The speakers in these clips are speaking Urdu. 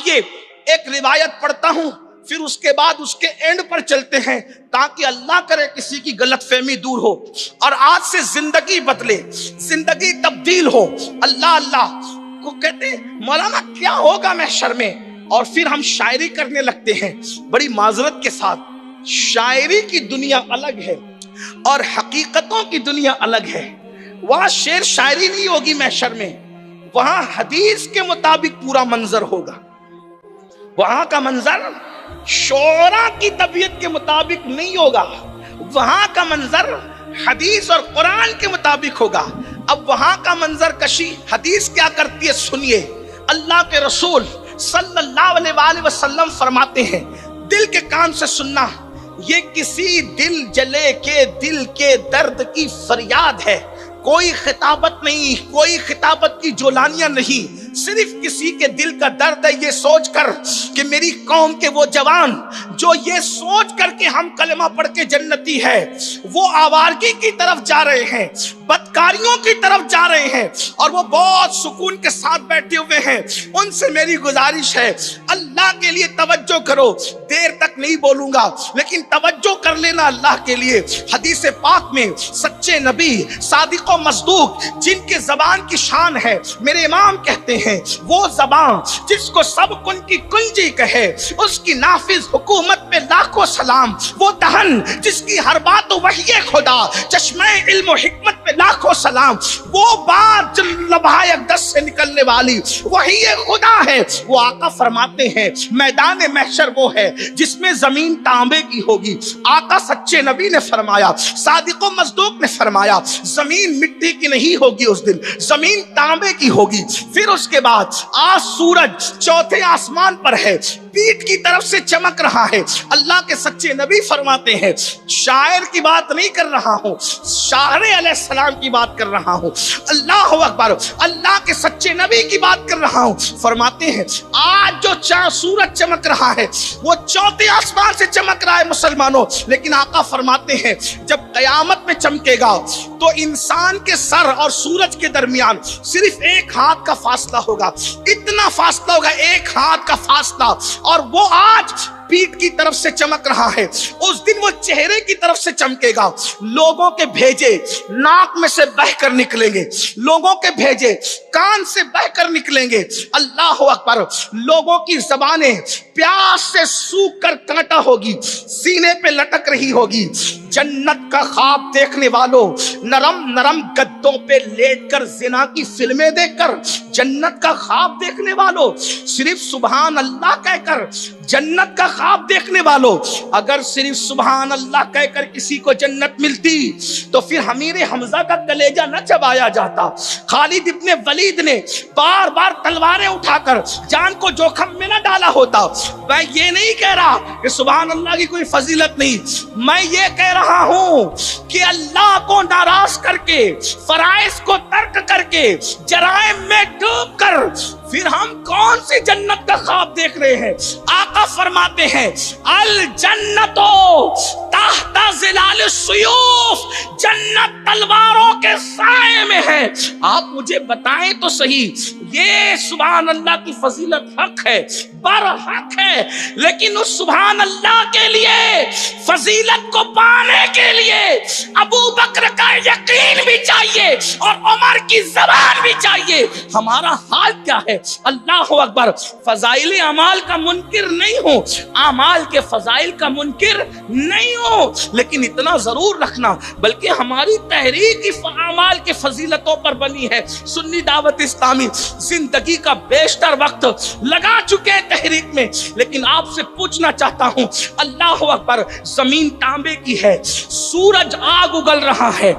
آئیے ایک روایت پڑھتا ہوں، پھر اس کے بعد اس کے اینڈ پر چلتے ہیں تاکہ اللہ کرے کسی کی غلط فہمی دور ہو اور آج سے زندگی بدلے، زندگی تبدیل ہو۔ اللہ اللہ کو کہتے ہیں مولانا کیا ہوگا محشر میں، اور پھر ہم شاعری کرنے لگتے ہیں۔ بڑی معذرت کے ساتھ شاعری کی دنیا الگ ہے اور حقیقتوں کی دنیا الگ ہے۔ وہاں شعر شاعری نہیں ہوگی محشر میں، وہاں حدیث کے مطابق پورا منظر ہوگا۔ وہاں کا منظر شعراء کی طبیعت کے مطابق نہیں ہوگا، وہاں کا منظر حدیث اور قرآن کے مطابق ہوگا۔ اب وہاں کا منظر کشی حدیث کیا کرتی ہے سنیے۔ اللہ کے رسول صلی اللہ علیہ وآلہ وسلم فرماتے ہیں، دل کے کان سے سننا، یہ کسی دل جلے کے دل کے درد کی فریاد ہے۔ کوئی خطابت نہیں، کوئی خطابت کی جولانیاں نہیں، صرف کسی کے دل کا درد ہے یہ سوچ کر کہ میری قوم کے وہ جوان جو یہ سوچ کر کہ ہم کلمہ پڑھ کے جنتی ہے، وہ آوارگی کی طرف جا رہے ہیں، بدکاریوں کی طرف جا رہے ہیں، اور وہ بہت سکون کے ساتھ بیٹھے ہوئے ہیں۔ ان سے میری گزارش ہے اللہ کے لیے توجہ کرو، دیر تک نہیں بولوں گا لیکن توجہ کر لینا اللہ کے لیے۔ حدیث پاک میں سچے نبی صادق و مصدوق جن کے زبان کی شان ہے، میرے امام کہتے ہیں وہ زبان جس کو سب کن کی کنجی کہے، اس کی نافذ حکومت پہ لاکھوں سلام۔ وہ دہن جس کی ہر بات وحی خدا، چشمہ علم و حکمت پہ لاکھوں سلام۔ وہ بات لبھائے اقدس سے نکلنے والی وحی خدا ہے۔ وہ آقا فرماتے ہیں میدان محشر وہ ہے جس میں زمین تانبے کی ہوگی۔ آقا سچے نبی نے فرمایا، صادق و مصدوق نے فرمایا، زمین مٹی کی نہیں ہوگی اس دن، زمین تانبے کی ہوگی۔ پھر اس کے بعد آج سورج چوتھے آسمان پر ہے، پیٹ کی طرف سے چمک رہا ہے۔ اللہ کے سچے نبی فرماتے ہیں، شاعر کی بات نہیں کر رہا ہوں، شاعر علیہ السلام کی بات کر رہا ہوں۔ اللہ اکبر، اللہ کے سچے نبی کی بات کر رہا ہوں۔ فرماتے ہیں آج جو سورج چمک رہا ہے وہ چوتھے آسمان سے چمک رہا ہے مسلمانوں، لیکن آقا فرماتے ہیں جب قیامت میں چمکے گا تو انسان کے سر اور سورج کے درمیان صرف ایک ہاتھ کا فاصلہ ہوگا، اتنا فاصلہ ہوگا، ایک ہاتھ کا فاصلہ، اور وہ آج پیٹ کی طرف سے چمک رہا ہے، اس دن وہ چہرے کی طرف سے چمکے گا۔ لوگوں کے بھیجے ناک میں سے بہ کر نکلیں گے، لوگوں کے بھیجے کان سے بہ کر نکلیں گے۔ اللہ اکبر، لوگوں کی زبانیں پیاس سے سوکھ کر کانٹا ہوگی، سینے پہ لٹک رہی ہوگی۔ جنت کا خواب دیکھنے والوں، نرم نرم گدوں پہ لیٹ کر زنا کی فلمیں دیکھ کر جنت کا خواب دیکھنے والوں، صرف سبحان اللہ کہہ کر جنت کا خواب دیکھنے والوں، اگر صرف سبحان اللہ کہہ کر کسی کو جنت ملتی تو پھر امیر حمزہ کا کلیجہ نہ چبایا جاتا۔ خالد ابن ولید نے بار بار تلواریں اٹھا کر جان کو جوخم میں نہ ڈالا ہوتا۔ میں یہ نہیں کہہ رہا کہ سبحان اللہ کی کوئی فضیلت نہیں، میں یہ کہہ رہا ہوں کہ اللہ کو ناراض کر کے، فرائض کو ترک کر کے، جرائم میں ڈوب کر پھر ہم کون سی جنت کا خواب دیکھ رہے ہیں؟ آقا فرماتے ہیں الجنتو تحت ظلال السیوف، جنت تلواروں کے سائے میں ہے۔ آپ مجھے بتائیں تو صحیح، یہ سبحان اللہ کی فضیلت حق ہے، برحق ہے، لیکن اس سبحان اللہ کے لیے، فضیلت کو پانے کے لیے ابو بکر کا یقین بھی چاہیے اور عمر کی زبان بھی چاہیے۔ ہمارا حال کیا ہے؟ اللہ اکبر، فضائل اعمال کا منکر نہیں ہوں، اعمال کے فضائل کا منکر نہیں ہوں، لیکن اتنا ضرور رکھنا بلکہ ہماری تحریک اعمال کے فضیلتوں پر بنی ہے۔ سنی دعوت اسلامی زندگی کا بیشتر وقت لگا چکے ہیں تحریک میں، لیکن آپ سے پوچھنا چاہتا ہوں، اللہ اکبر، زمین تانبے کی ہے، سورج آگ اگل رہا ہے،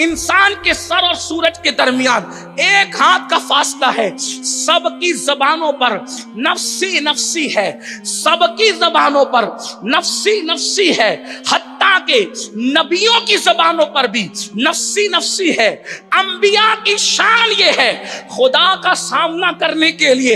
انسان کے سر اور سورج کے درمیان ایک ہاتھ کا فاصلہ ہے، سب کی زبانوں پر نفسی نفسی ہے، سب کی زبانوں پر نفسی نفسی ہے، حتیٰ کہ نبیوں کی زبانوں پر بھی نفسی نفسی ہے۔ انبیاء کی شان یہ ہے، خدا کا سامنا کرنے کے لیے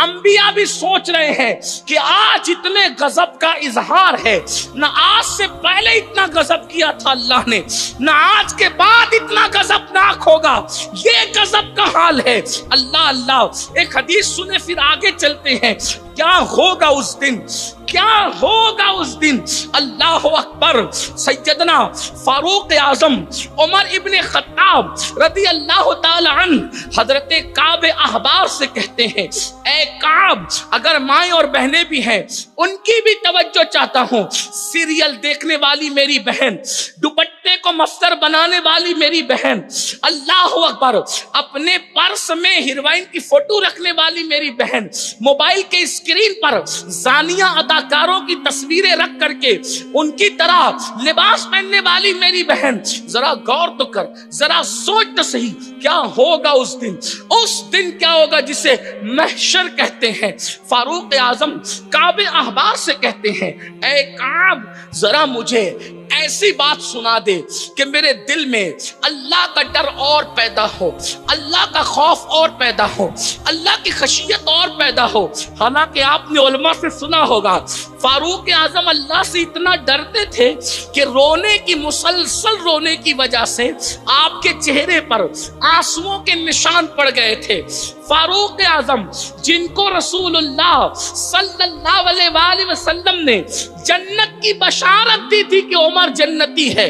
انبیاء بھی سوچ رہے ہیں کہ آج اتنے غضب کا اظہار ہے، نہ آج سے پہلے اتنا غضب کیا تھا اللہ نے، نہ آج کے بعد اتنا غضبناک ہوگا، یہ غضب کا حال ہے۔ اللہ اللہ، ایک حدیث سنے پھر آگے چلتے ہیں۔ کیا ہوگا اس دن، کیا ہوگا اس دن. اللہ اکبر. سیدنا فاروق اعظم عمر ابن خطاب رضی اللہ تعالی عنہ حضرت کعب احبار سے کہتے ہیں، اے کعب، اگر مائیں اور بہنیں بھی ہیں ان کی بھی توجہ چاہتا ہوں. سیریل دیکھنے والی میری بہن، دوپٹے کو مفسر بنانے والی میری بہن، اللہ اکبر، اپنے پرس میں ہیروئن کی فوٹو رکھنے والی میری بہن، موبائل کے اسکرین پر زانیہ اداکاروں کی تصویریں رکھ کر کے ان کی طرح لباس پہننے والی میری بہن، ذرا غور تو کر، ذرا سوچ تو صحیح، کیا ہوگا اس دن. اس دن کیا ہوگا جسے محشر کہتے ہیں. فاروق اعظم کعب احبار سے کہتے ہیں، اے کعب، ذرا مجھے ایسی بات سنا دے کہ میرے دل میں اللہ کا ڈر اور پیدا ہو، اللہ کا خوف اور پیدا ہو، اللہ کی خشیت اور پیدا ہو. حالانکہ آپ نے علماء سے سنا ہوگا فاروق اعظم اللہ سے اتنا ڈرتے تھے کہ رونے کی، مسلسل رونے کی وجہ سے آپ کے چہرے پر آنسوؤں کے نشان پڑ گئے تھے. فاروق اعظم جن کو رسول اللہ صلی اللہ علیہ وآلہ وسلم نے جنت کی بشارت دی تھی کہ عمر جنتی ہے،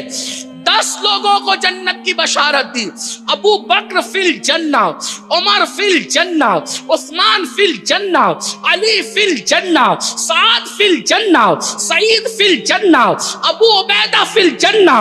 10 لوگوں کو جنت کی بشارت دی. ابو بکر فی الجنہ، عمر فی الجنہ، عثمان فی الجنہ، علی فی الجنہ، سعد فی الجنہ، سعید فی الجنہ، ابو عبیدہ فی الجنہ.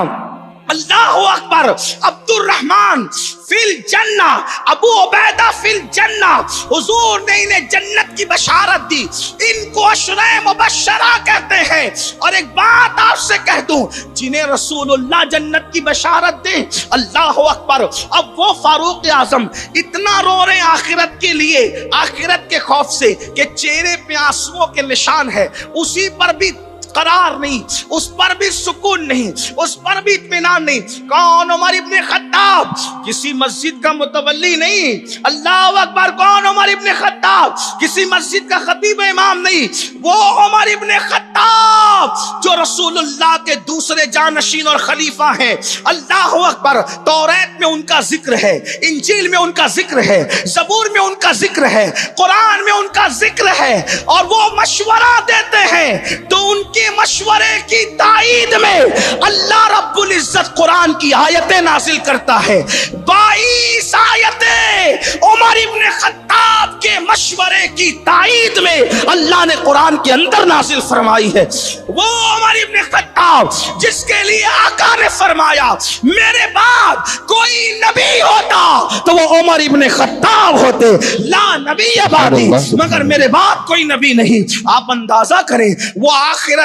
اللہ اکبر. عبد الرحمن فی الجنہ، ابو عبیدہ فی الجنہ. حضور نے انہیں جنت کی بشارت دی. ان کو عشرہ مبشرہ کہتے ہیں. اور ایک بات آپ سے کہہ دوں، جنہیں رسول اللہ جنت کی بشارت دے، اللہ اکبر، اب وہ فاروق اعظم اتنا رو رہے ہیں آخرت کے لیے، آخرت کے خوف سے، کہ چہرے پہ آنسوؤں کے نشان ہے. اسی پر بھی قرار نہیں، اس پر بھی سکون نہیں، اس پر بھی اطمینان نہیں. کون؟ عمر ابن خطاب، کسی مسجد کا متولی نہیں. اللہ اکبر. کون؟ عمر ابن خطاب، کسی مسجد کا خطیب امام نہیں. وہ عمر ابن خطاب جو رسول اللہ کے دوسرے جانشین اور خلیفہ ہیں. اللہ اکبر. توریت میں ان کا ذکر ہے، انجیل میں ان کا ذکر ہے، زبور میں ان کا ذکر ہے، قرآن میں ان کا ذکر ہے. اور وہ مشورہ دیتے ہیں تو ان کے مشورے کی تائید میں اللہ رب العزت قرآن کی آیتیں نازل کرتا ہے. 22 آیتیں عمر ابن خطاب کے مشورے کی تائید میں اللہ نے قرآن کے اندر نازل فرمائی ہے. وہ عمر ابن خطاب جس کے لیے آقا نے فرمایا میرے بعد کوئی نبی ہوتا تو وہ عمر ابن خطاب ہوتے. لا نبی بعدی، مگر میرے بعد کوئی نبی نہیں. آپ اندازہ کریں وہ آخر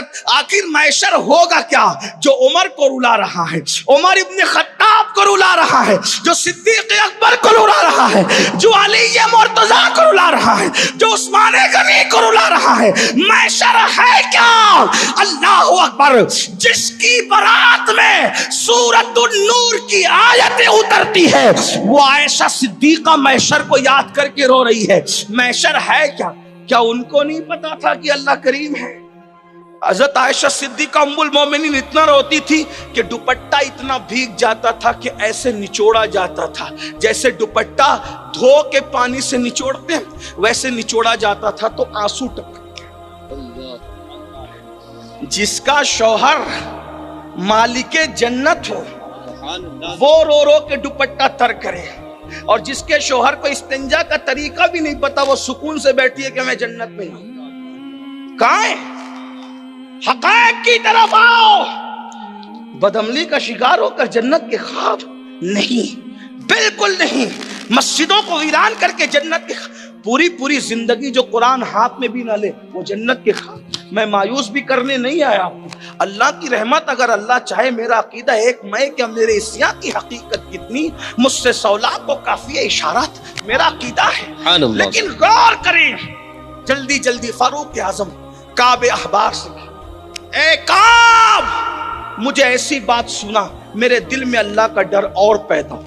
محشر ہوگا کیا جو عمر کو رلا رہا ہے، عمر ابن خطاب کو رلا رہا ہے، جو صدیق اکبر کو رلا رہا ہے، جو علی مرتضیٰ کو رلا رہا ہے، جو عثمان غنی کو رلا رہا ہے. محشر ہے کیا؟ اللہ اکبر. جس کی برات میں سورۃ النور کی آیتیں اترتی ہے وہ عائشہ صدیقہ محشر کو یاد کر کے رو رہی ہے. محشر ہے کیا؟ کیا ان کو نہیں پتا تھا کہ اللہ کریم ہے؟ حضرت عائشہ صدیقہ ام المومنین اتنا روتی تھی کہ دوپٹہ اتنا بھیگ جاتا تھا کہ ایسے نچوڑا جاتا تھا، جیسے دوپٹہ دھو کے پانی سے نچوڑتے ہیں ویسے نچوڑا جاتا تھا تو آنسو ٹپکتے. جس کا شوہر مالک جنت ہو وہ رو رو کے دوپٹہ تر کرے، اور جس کے شوہر کو استنجا کا طریقہ بھی نہیں پتا وہ سکون سے بیٹھی ہے کہ میں جنت میں ہوں. کہاں ہے؟ حقائق کی طرف آؤ. بدعملی کا شکار ہو کر جنت کے خواب نہیں، بالکل نہیں. مسجدوں کو ویران کر کے جنت کے پوری زندگی جو قرآن ہاتھ میں بھی نہ لے وہ جنت کے خواب. میں مایوس بھی کرنے نہیں آیا ہوں. اللہ کی رحمت، اگر اللہ چاہے میرا عقیدہ ایک میں کہ میرے عصیاں کی حقیقت کتنی، مجھ سے سولاد کو کافی اشارات، میرا عقیدہ ہے. لیکن غور کریں جلدی. فاروق اعظم کعب احبار سے، اے کعب مجھے ایسی بات سنا میرے دل میں اللہ کا ڈر اور پیدا ہو.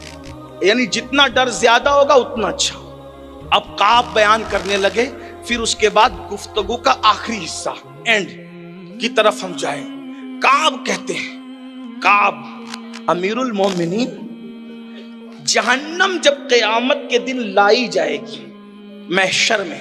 یعنی جتنا ڈر زیادہ ہوگا اتنا اچھا. اب کعب بیان کرنے لگے. پھر اس کے بعد گفتگو کا آخری حصہ اینڈ کی طرف ہم جائیں. کعب کہتے ہیں، کعب امیر المومنین، جہنم جب قیامت کے دن لائی جائے گی محشر میں،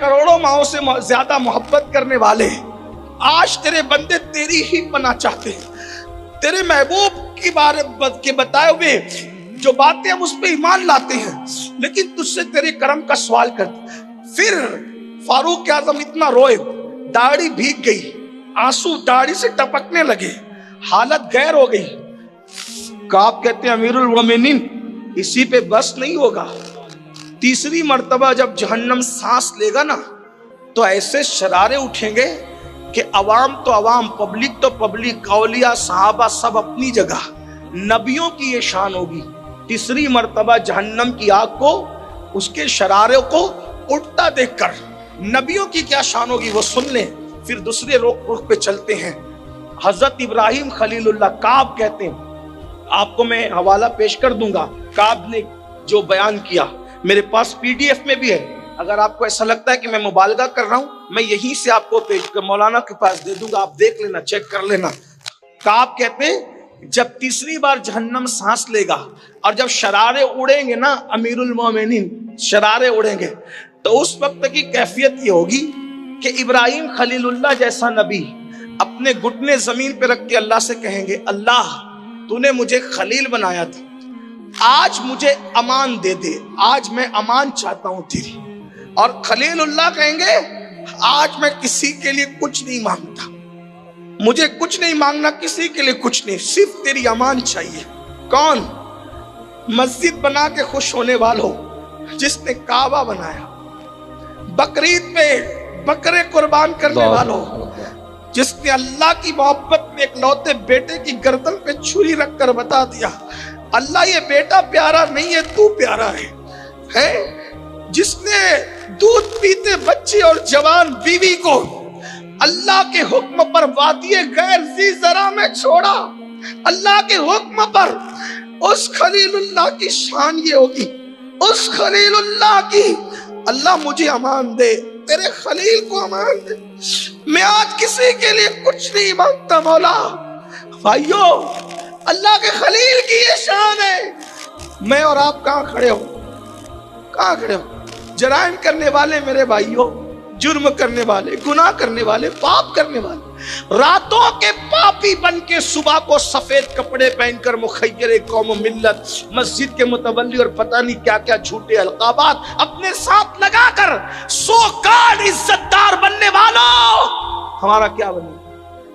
کروڑوں ماؤں سے زیادہ محبت کرنے والے، آج تیرے بندے تیری ہی پناہ چاہتے ہیں، تیرے محبوب کی بارے کے بتائے ہوئے جو باتیں ہم اس پہ ایمان لاتے ہیں، لیکن تجھ سے تیرے کرم کا سوال کرتے۔ پھر فاروق اعظم اتنا روئے، داڑھی بھیگ گئی، آنسو داڑھی سے ٹپکنے لگے، حالت غیر ہو گئی۔ کعب کہتے ہیں امیر المومنین اسی پہ بس نہیں ہوگا، تیسری مرتبہ جب جہنم سانس لے گا نا تو ایسے شرارے اٹھیں گے کہ عوام تو عوام، پبلک تو پبلک، اولیاء صحابہ سب اپنی جگہ، نبیوں کی یہ شان ہوگی۔ تیسری مرتبہ جہنم کی آگ کو، اس کے شراروں کو اٹھتا دیکھ کر نبیوں کی کیا شان ہوگی وہ سن لیں۔ پھر دوسرے رخ پہ چلتے ہیں، حضرت ابراہیم خلیل اللہ، کعب کہتے ہیں، آپ کو میں حوالہ پیش کر دوں گا، کعب نے جو بیان کیا میرے پاس پی ڈی ایف میں بھی ہے، اگر آپ کو ایسا لگتا ہے کہ میں مبالغہ کر رہا ہوں میں یہیں سے آپ کو پیش کر مولانا کے پاس دے دوں گا، آپ دیکھ لینا، چیک کر لینا۔ کعب کہتے ہیں جب تیسری بار جہنم سانس لے گا اور جب شرارے اڑیں گے نا امیر المومنین، شرارے اڑیں گے، تو اس وقت کی کیفیت یہ ہوگی کہ ابراہیم خلیل اللہ جیسا نبی اپنے گھٹنے زمین پہ رکھ کے اللہ سے کہیں گے، اللہ تو نے مجھے خلیل بنایا تھا، آج مجھے امان دے دے، آج میں امان چاہتا ہوں تیری۔ اور خلیل اللہ کہیں گے آج میں کسی کے لیے کچھ نہیں مانگتا، مجھے کچھ نہیں مانگنا، کسی کے لیے کچھ نہیں، صرف تیری امان چاہیے۔ کون؟ مسجد بنا کے خوش ہونے والوں، جس نے کعبہ بنایا، بقرعید پہ بکرے قربان کرنے والوں، جس نے اللہ کی محبت میں ایک لوتے بیٹے کی گردن پہ چھری رکھ کر بتا دیا اللہ یہ بیٹا پیارا نہیں ہے، تو پیارا ہے، جس نے دودھ پیتے بچے اور جوان بیوی کو اللہ کے حکم پر وادی غیر ذی زرع میں چھوڑا، اللہ کے حکم پر، اس خلیل اللہ کی شان یہ ہوگی، اس خلیل اللہ کی، اللہ مجھے امان دے، تیرے خلیل کو امان دے، میں آج کسی کے لیے کچھ نہیں مانگتا مولا۔ بھائیو اللہ کے خلیل کی یہ شان ہے۔ میں اور آپ کہاں کھڑے ہو؟ کہاں کھڑے ہو؟ جرائم کرنے والے میرے بھائیو، جرم کرنے والے، گناہ کرنے والے، پاپ کرنے والے، راتوں کے پاپی بن کے صبح کو سفید کپڑے پہن کر مخیر قوم و ملت، مسجد کے متولی اور پتہ نہیں کیا کیا جھوٹے القابات اپنے ساتھ لگا کر سو کال عزت دار بننے والوں، ہمارا کیا بنے؟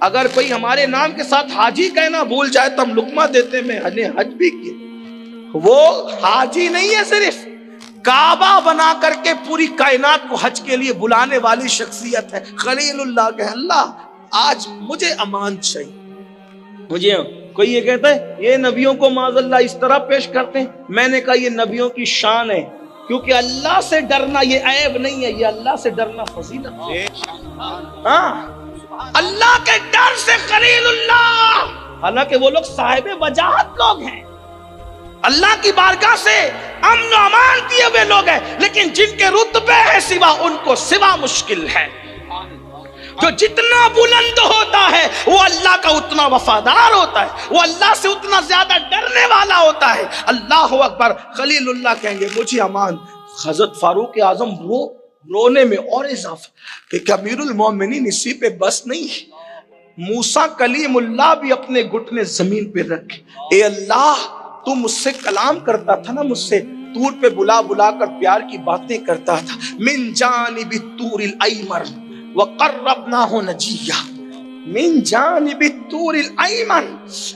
اگر کوئی ہمارے نام کے ساتھ حاجی کہنا بھول جائے تو ہم لقمہ دیتے میں نے حج بھی کیا۔ وہ حاجی نہیں ہے، صرف کعبہ بنا کر کے پوری کائنات کو حج کے لیے بلانے والی شخصیت ہے۔ خلیل اللہ کہ اللہ آج مجھے امان چاہیے۔ مجھے کوئی یہ کہتا ہے یہ نبیوں کو معاذ اللہ اس طرح پیش کرتے ہیں، میں نے کہا یہ نبیوں کی شان ہے، کیونکہ اللہ سے ڈرنا یہ عیب نہیں ہے، یہ اللہ سے ڈرنا فضیلت ہے۔ ہاں اللہ کے ڈر سے خلیل اللہ، حالانکہ وہ لوگ صاحب وجاہت لوگ ہیں، اللہ کی بارگاہ سے امن و امان دیے ہوئے لوگ ہیں، لیکن جن کے رتبے ہیں سوا، ان کو سوا مشکل ہے۔ جو جتنا بلند ہوتا ہے وہ اللہ کا اتنا وفادار ہوتا ہے، وہ اللہ سے اتنا زیادہ ڈرنے والا ہوتا ہے۔ اللہ اکبر۔ خلیل اللہ کہیں گے مجھے امان۔ حضرت فاروق اعظم رونے میں اور اضافہ کہ امیر المومنین اسی پہ بس نہیں، موسیٰ کلیم اللہ بھی اپنے گھٹنے زمین پہ رکھے، اے اللہ تو مجھ سے کلام کرتا تھا نا، مجھ سے طور پہ بلا بلا کر پیار کی باتیں کرتا تھا، من جانب الطور الایمن وقربناہ نجیہ، من جانب الطور الایمن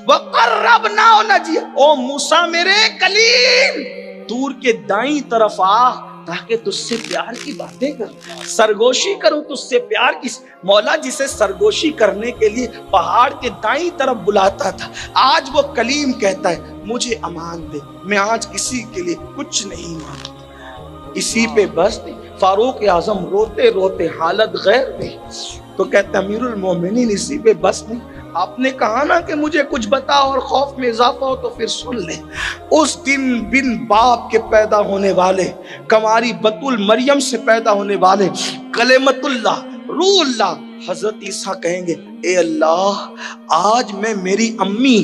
وقربناہ نجیہ، او موسیٰ میرے کلیم طور کے دائیں طرف آ تاکہ تجھ سے پیار کی باتیں کروں، سرگوشی کروں تجھ سے پیار کی۔ مولا جسے سرگوشی کرنے کے لیے پہاڑ کے دائیں طرف بلاتا تھا، آج وہ کلیم کہتا ہے مجھے امان دے، میں آج کسی کے لیے کچھ نہیں مانگتا، اسی پہ بس نہیں۔ فاروق اعظم روتے روتے حالت غیر میں تو کہتے امیر المومنین اسی پہ بس نہیں، آپ نے کہا نا کہ مجھے کچھ بتا اور خوف میں اضافہ ہو تو پھر سن لیں۔ اس دن بن باپ کے پیدا ہونے والے، کماری بطول مریم سے پیدا ہونے والے، کلمت اللہ، روح اللہ، حضرت عیسیٰ کہیں گے اے اللہ آج میں میری امی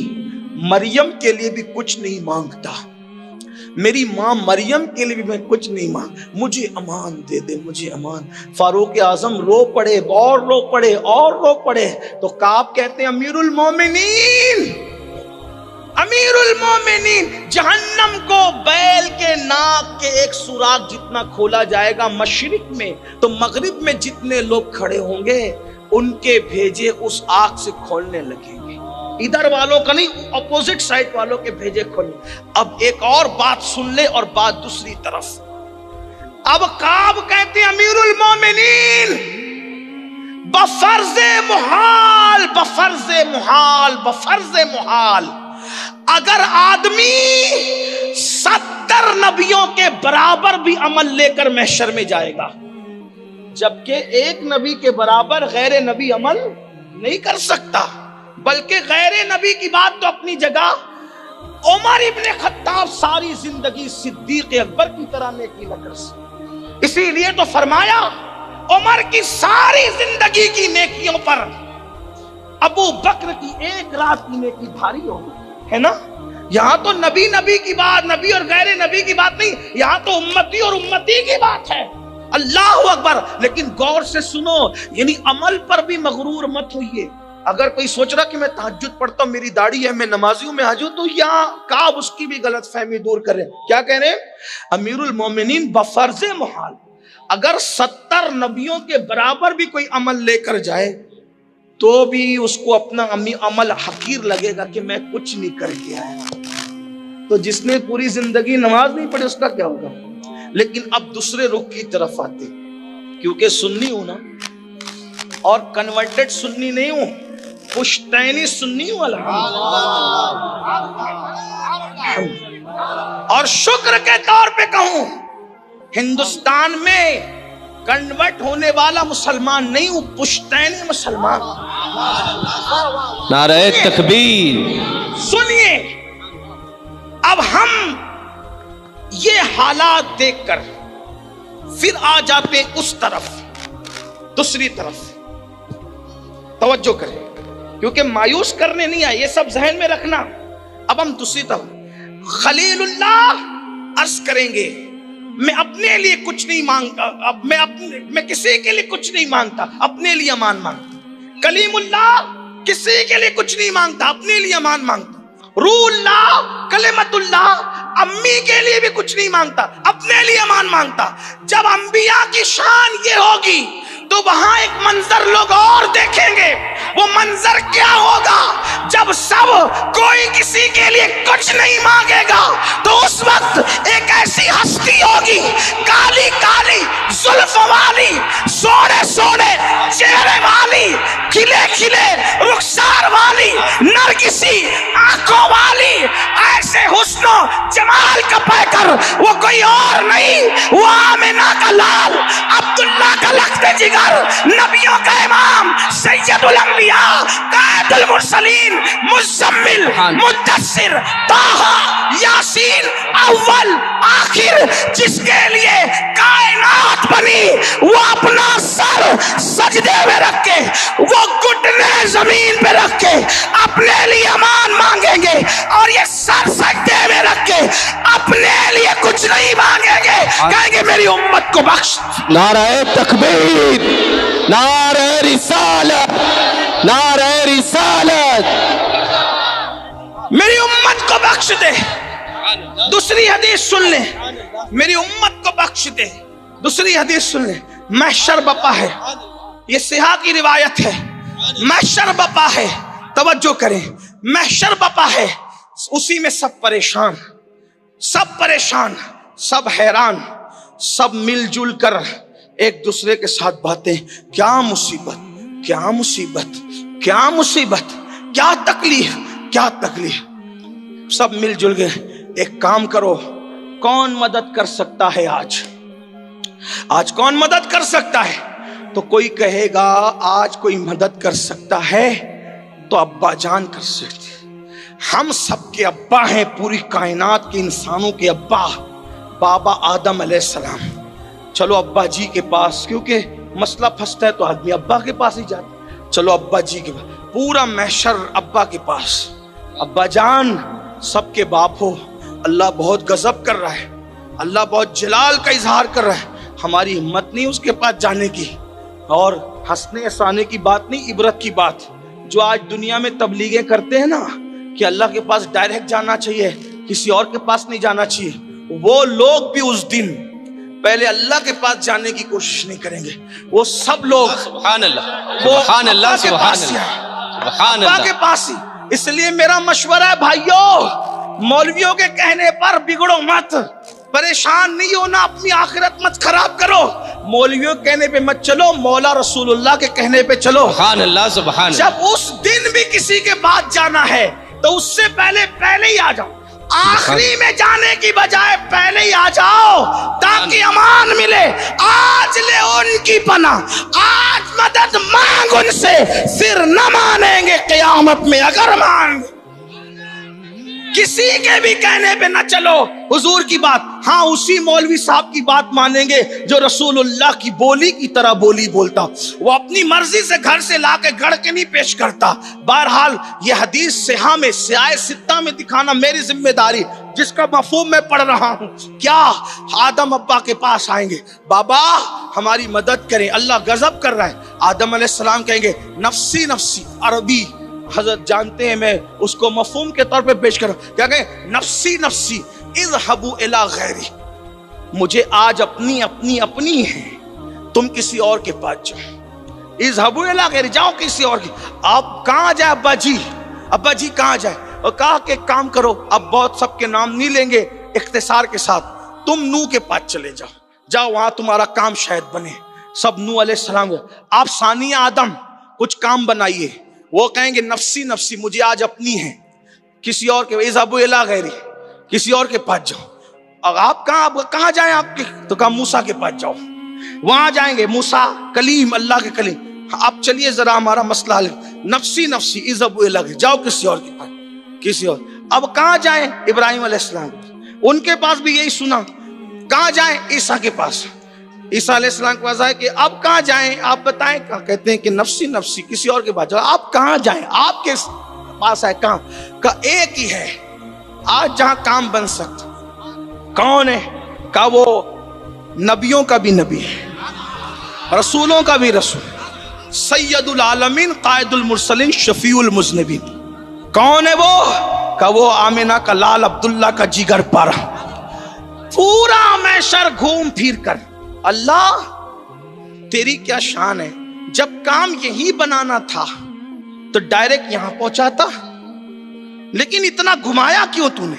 مریم کے لیے بھی کچھ نہیں مانگتا، میری ماں مریم کے لیے بھی میں کچھ نہیں مانگ، مجھے امان دے دے، مجھے امان۔ فاروق اعظم رو پڑے اور رو پڑے اور رو پڑے، تو کعب کہتے ہیں امیر المومنین، امیر المومنین، جہنم کو بیل کے ناک کے ایک سوراخ جتنا کھولا جائے گا مشرق میں، تو مغرب میں جتنے لوگ کھڑے ہوں گے ان کے بھیجے اس آگ سے کھولنے لگیں گے، ادھر والوں کا نہیں، اپوزٹ سائڈ والوں کے بھیجے کھولنے۔ اب ایک اور بات سن لے اور بات دوسری طرف، اب کعب کہتے ہیں امیر المومنین، بفرض محال، بفرض محال، بفرض محال، اگر آدمی 70 نبیوں کے برابر بھی عمل لے کر محشر میں جائے گا، جبکہ ایک نبی کے برابر غیر نبی عمل نہیں کر سکتا، بلکہ غیر نبی کی بات تو اپنی جگہ، عمر ابن خطاب ساری زندگی صدیق اکبر کی طرح نیکی نہ کر سکے، اسی لیے تو فرمایا عمر کی ساری زندگی کی نیکیوں پر ابو بکر کی ایک رات کی نیکی بھاری ہوگی، ہے نا؟ یہاں تو نبی کی بات، نبی اور غیر نبی کی بات نہیں، یہاں تو امتی اور امتی کی بات ہے، اللہ اکبر۔ لیکن غور سے سنو، یعنی عمل پر بھی مغرور مت ہوئیے۔ اگر کوئی سوچ رہا کہ میں تہجد پڑھتا ہوں، میری داڑھی ہے، میں نمازی ہوں، میں حاجی ہوں، تو یہاں کعب اس کی بھی غلط فہمی دور کرے۔ کیا کہہ رہے ہیں؟ امیر المومنین بفرض محال، اگر 70 نبیوں کے برابر بھی کوئی عمل لے کر جائے تو بھی اس کو اپنا عمل حقیر لگے گا کہ میں کچھ نہیں کر کے آیا۔ تو جس نے پوری زندگی نماز نہیں پڑھی اس کا کیا ہوگا؟ لیکن اب دوسرے رخ کی طرف آتے، کیونکہ سنی ہوں نا، اور کنورٹڈ سنی نہیں ہوں، پشتینی سنی ہوں اور شکر کے طور پہ کہوں ہندوستان میں کنورٹ ہونے والا مسلمان نہیں ہوں، پشتینی مسلمان۔ نعرہ تکبیر۔ سنیے، اب ہم یہ حالات دیکھ کر پھر آ جاتے اس طرف، دوسری طرف توجہ کریں، کیونکہ مایوس کرنے نہیں آئے، یہ سب ذہن میں رکھنا۔ اب ہم دوسری طرف، خلیل اللہ عرض کریں گے میں اپنے لیے کچھ نہیں مانگتا، اب میں کسی کے لیے کچھ نہیں مانگتا، اپنے لیے امان مانگتا۔ کلیم اللہ کسی کے لیے کچھ نہیں مانگتا، اپنے لیے امان مانگتا۔ روح اللہ، کلمت اللہ، امی کے لیے بھی کچھ نہیں مانگتا، اپنے لیے امان مانگتا۔ جب انبیاء کی شان یہ ہوگی تو وہاں ایک منظر لوگ اور دیکھیں گے، وہ منظر کیا ہوگا؟ جب سب کوئی کسی کے لیے کچھ نہیں مانگے گا تو اس وقت ایک ایسی ہستی ہوگی، کالی کالی زلف والی، سونے سونے چہرے والی، کھلے کھلے رخسار والی، نرگسی آنکھوں والی، ایسے حسن و جمال کا پیکر، وہ کوئی اور نہیں، وہ آمنہ کا لال، عبداللہ کا لخت جگر، نبیوں کا امام، سید الانبیاء، قائد المرسلین، مزمل، مدثر، طٰہٰ، یاسین، اول آخر، جس کے لیے کائنات بنی، وہ اپنا سر سجدے میں رکھ کے، وہ گھٹنے زمین پہ رکھ کے اپنے لیے امان مانگیں گے، اور یہ سر سجدے میں رکھ کے اپنے لیے کچھ نہیں مانگیں گے، کہیں گے میری امت کو بخش۔ نعرہ تکبیر، نعرہ رسالت، نعرہ رسالت، میری امت کو بخش دے۔ دوسری حدیث سن لیں، میری امت کو بخش دے۔ دوسری حدیث سن لیں، محشر بپا ہے، یہ صحیح کی روایت ہے، محشر بپا ہے، توجہ کریں، محشر بپا ہے، اسی میں سب پریشان، سب پریشان، سب حیران، سب مل جل کر ایک دوسرے کے ساتھ باتیں، کیا مصیبت، کیا مصیبت، کیا مصیبت، کیا تکلیف، کیا تکلیف، سب مل جل گئے۔ ایک کام کرو، کون مدد کر سکتا ہے آج؟ آج کون مدد کر سکتا ہے؟ تو کوئی کہے گا آج کوئی مدد کر سکتا ہے تو ابا جان کر سکتے، ہم سب کے ابا ہیں، پوری کائنات کے انسانوں کے ابا، بابا آدم علیہ السلام۔ چلو ابا جی کے پاس، کیونکہ مسئلہ پھنستا ہے تو آدمی ابا کے پاس ہی جاتا، چلو ابا جی کے پاس، پورا محشر ابا کے پاس، ابا جان سب کے باپ ہو، اللہ بہت غضب کر رہا ہے, اللہ بہت جلال کا اظہار کر رہا ہے. ہماری ہمت نہیں اس کے پاس جانے کی, اور ہنسنے ہنسانے کی بات نہیں, عبرت کی بات. جو آج دنیا میں تبلیغیں کرتے ہیں نا کہ اللہ کے پاس ڈائریکٹ جانا چاہیے, کسی اور کے پاس نہیں جانا چاہیے, وہ لوگ بھی اس دن پہلے اللہ کے پاس جانے کی کوشش نہیں کریں گے. وہ سب لوگ سبحان اللہ, سبحان اللہ, سبحان اللہ, سبحان اللہ کے اللہ. پاس ہی. اس لیے میرا مشورہ ہے بھائیوں, مولویوں کے کہنے پر بگڑو مت, پریشان نہیں ہونا, اپنی آخرت مت خراب کرو. مولویوں کے کہنے پہ مت چلو, مولا رسول اللہ کے کہنے پہ چلو. سبحان اللہ, سبحان اللہ. جب اس دن بھی کسی کے بعد جانا ہے تو اس سے پہلے ہی آ جاؤ. آخری میں جانے کی بجائے پہلے ہی آ جاؤ تاکہ امان ملے. آج لے ان کی پناہ, آج مدد مانگ ان سے, پھر نہ مانیں گے قیامت میں اگر مان. کسی کے بھی کہنے پہ نہ چلو, حضور کی بات, ہاں اسی مولوی صاحب کی بات مانیں گے جو رسول اللہ کی بولی کی طرح بولی بولتا, وہ اپنی مرضی سے گھر سے لا کے گڑھ کے نہیں پیش کرتا. بہرحال یہ حدیث سیاہ میں سیاہ ستہ میں دکھانا میری ذمہ داری, جس کا مفہوم میں پڑھ رہا ہوں. کیا آدم ابا کے پاس آئیں گے, بابا ہماری مدد کریں, اللہ غضب کر رہا ہے. آدم علیہ السلام کہیں گے نفسی نفسی. عربی حضرت جانتے ہیں, میں اس کو مفہوم کے طور پہ پیش کروں. کیا کہیں نفسی نفسی اذهبوا الی غیری, مجھے آج اپنی ہے, تم کسی اور کے پاس جاؤ. اذهبوا الی غیری, جاؤ کسی اور کی. آپ کہاں جائے ابا جی کہاں جائے؟ اور کہا کہ ایک کام کرو, اب بہت سب کے نام نہیں لیں گے, اختصار کے ساتھ تم نوح کے پاس چلے جاؤ, وہاں تمہارا کام شاید بنے. سب نوح علیہ السلام کو, آپ ثانی آدم کچھ کام بنائیے. وہ کہیں گے نفسی نفسی, مجھے آج اپنی ہے, کسی اور کے. اذهبوا الی غیری, کسی اور کے پاس جاؤ. اور آپ کہاں جائیں آپ کے؟ تو کہا موسیٰ کے پاس جاؤ. وہاں جائیں گے, موسیٰ کلیم, اللہ کے کلیم. آپ چلیے ذرا ہمارا مسئلہ حل. نفسی نفسی اذهبوا الی غیری, جاؤ کسی اور کے پاس, کسی اور. اب کہاں جائیں؟ ابراہیم علیہ السلام, ان کے پاس بھی یہی سنا. کہاں جائیں؟ عیسیٰ کے پاس. عیسیٰ علیہ السلام کے پاس آئے کہ اب کہاں جائیں, آپ بتائیں. کہتے ہیں کہ نفسی نفسی, کسی اور کے پاس جاؤ. آپ کہاں جائیں, آپ کے پاس آئے کہاں؟ کہ ایک ہی ہے آج جہاں کام بن سکتا. کون ہے؟ کہ وہ نبیوں کا بھی نبی ہے, رسولوں کا بھی رسول, سید العالمین, قائد المرسلین, شفیع المذنبین. کون ہے وہ؟ کہ وہ آمنہ کا لال, عبداللہ کا جگر پارا. پورا محشر گھوم پھر کر, اللہ تیری کیا شان ہے, جب کام یہی بنانا تھا تو ڈائریکٹ یہاں پہنچاتا, لیکن اتنا گھمایا کیوں تو نے؟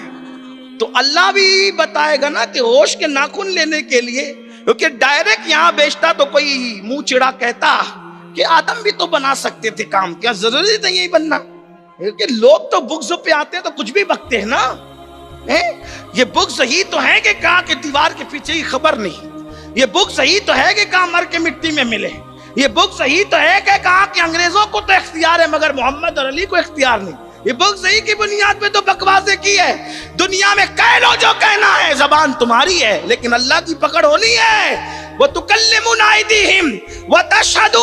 تو اللہ بھی بتائے گا نا کہ ہوش کے ناخن لینے کے لیے, کیونکہ ڈائریکٹ یہاں بیچتا تو کوئی منہ چڑا کہتا کہ آدم بھی تو بنا سکتے تھے کام, کیا ضروری تھا یہی بننا؟ کیونکہ لوگ تو بغض پہ آتے ہیں تو کچھ بھی بکتے ہیں نا. یہ بغض ہی تو ہے کہ کہا کہ دیوار کے پیچھے ہی خبر نہیں, یہ بغض ہی تو ہے کہ کہا مر کے مٹی میں ملے, یہ بغض ہی تو ہے کہ کہا کہ انگریزوں کو تو اختیار ہے مگر محمد اور علی کو اختیار نہیں. یہ بغض ہی کی بنیاد پہ تو بکواسیں کی ہے. دنیا میں کہہ لو جو کہنا ہے, زبان تمہاری ہے لیکن اللہ کی پکڑ ہونی ہے. وَتُكَلِّمُنَا أَيْدِيهِمْ وَتَشْهَدُ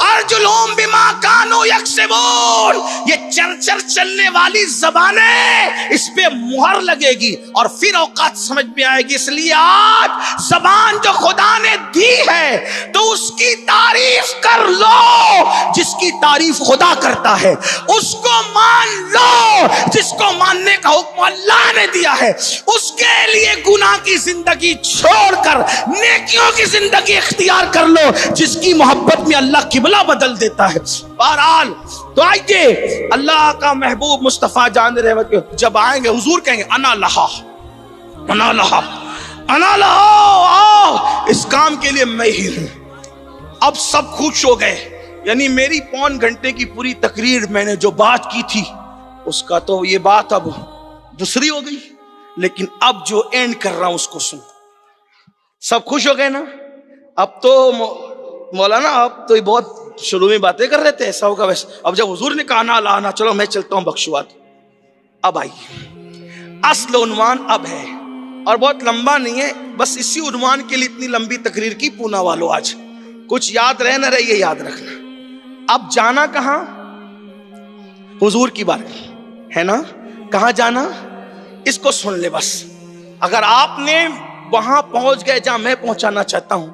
أَرْجُلُهُمْ بِمَا كَانُوا يَكْسِبُونَ. یہ چر چلنے والی زبانیں, اس پہ مہر لگے گی اور پھر اوقات سمجھ میں آئے گی. اس لیے آج زبان جو خدا نے دی ہے تو اس کی تعریف کر لو, جس کی تعریف خدا کرتا ہے اس کو مان لو, جس کو ماننے کا حکم اللہ نے دیا ہے. اس کے لیے گناہ کی زندگی چھوڑ کر نیکیوں کی زندگی اختیار کر لو, جس کی محبت میں اللہ قبلہ بدل دیتا ہے. بہرحال تو آئیے, اللہ کا محبوب مصطفیٰ جان رحمت جب آئیں گے, حضور کہیں گے انا لہا, انا لہا, انا لہا, اس کام کے لیے میں ہی ہوں. اب سب خوش ہو گئے, یعنی میری 3 گھنٹے کی پوری تقریر میں نے جو بات کی تھی اس کا تو یہ بات اب دوسری ہو گئی, لیکن اب جو اینڈ کر رہا ہوں اس کو سن. سب خوش ہو گئے نا؟ اب تو مولانا اب تو بہت شروع میں باتیں کر رہے تھے, ایسا ہوگا ویسا. اب جب حضور نے کہا نا لانا, چلو میں چلتا ہوں بخشوات. اب آئیے, اصل عنوان اب ہے اور بہت لمبا نہیں ہے, بس اسی عنوان کے لیے اتنی لمبی تقریر کی. پونا والوں آج کچھ یاد رہے نہ رہے یہ یاد رکھنا. اب جانا کہاں؟ حضور کی بات ہے نا. کہاں جانا؟ اس کو سن لے بس. اگر آپ نے وہاں پہنچ گئے جہاں میں پہنچانا چاہتا ہوں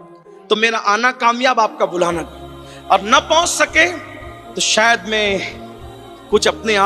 تو میرا آنا کامیاب، آپ کا بلانا، اور نہ پہنچ سکے تو شاید میں کچھ اپنے آپ